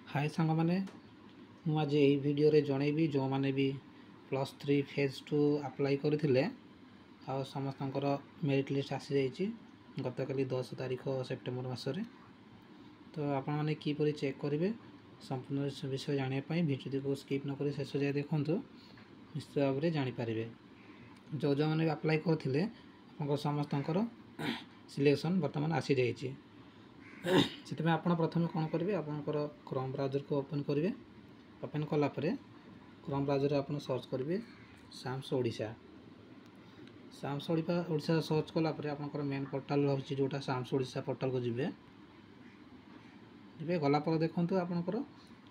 हाय सांग मैंने आज यही वीडियो रे जनइबी जो मैंने भी +3 फेज 2 अप्लाई करते आ समस्त मेरिट लिस्ट आसी जाइए गत काली 10 तारीख सेप्टेम्बर मसरे। तो आपण मैंने किपर चेक करेंगे संपूर्ण विषय जानापी भिडियो को स्किप नक शेष जाए देखूँ निश्चित भाव में जानीपारे। जो जो मैंने अप्लाई करते समस्त सिलेक्शन बर्तमान आसी जाइए। से आप प्रथम कौन करेंगे आपंकर क्रोम ब्राउजर को ओपन करेंगे। ओपन कलापर क्रोम ब्राउजर आप सर्च करेंगे SAMS Odisha. SAMS Odisha search कलापर आपंकर मेन पोर्टाल रोचे जोटा साम्स ओडिशा पोर्टाल को जी गलापर देखो आपंकर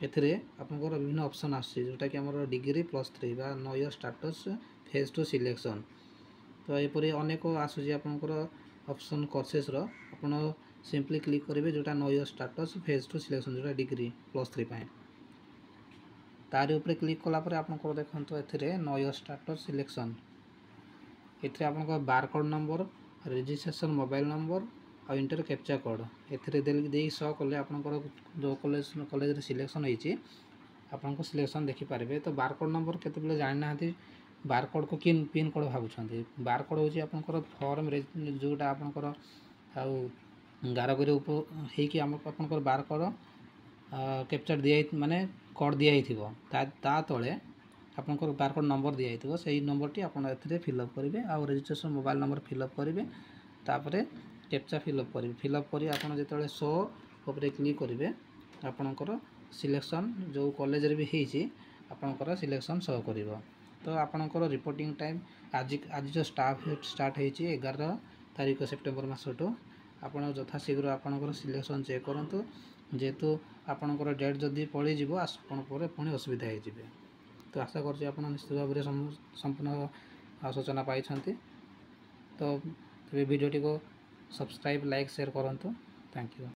एपंकर विभिन्न ऑप्शन आसोटा कि आम डिग्री +3 बा no year status phase 2 selection. तो यहपरी अनेक आसूँ आपंकर ऑप्शन कोर्सेस आप सिंपली क्लिक करेंगे जोटा no year status phase 2 selection जोटा डिग्री +3 तार ऊपर क्लिक कलापर आपंकर देखो ए नो इयर स्टाटस सिलेक्शन ये आप barcode number registration mobile number और इंटर कैप्चा कोड ए शो कले आपंकर जो कॉलेज सिलेक्शन होती आपको सिलेक्शन देखिपारे। तो बारकोड नंबर केते जानी ना बारकोड को किन पिन कोड भावुं बारकोड हूँ आपंकर फॉर्म जोटा आपंकर गारगरी होगी आपंकर बारकोड कैप्चर दिया माने कोड दिखाई ता तले आपंकर बारकोड नंबर दिखाई से नंबर टी आप फिलअप करेंगे आ रजिस्ट्रेशन मोबाइल नंबर फिलअप करेंगे तापर कैप्चा फिलअप करेंगे। फिलअप कर आप जो शो उपर क्लिक करेंगे आपंकर सिलेक्शन जो कॉलेज रे भी होती आपंकर सिलेक्शन शो कर। तो आपंकर रिपोर्टिंग टाइम आज जो स्टार्ट होती 11 तारीख सेप्टेम्बर मसठू आप यथाशीघ्र आपंकर सिलेक्शन चेक करूँ जेहेतु आपंकर डेट जदि पलैज आपड़ पुणी असुविधा हो। तो आशा कर निश्चित भाव में संपूर्ण सूचना पाई। तो वीडियो को सब्सक्राइब लाइक शेयर करूँ। Thank you.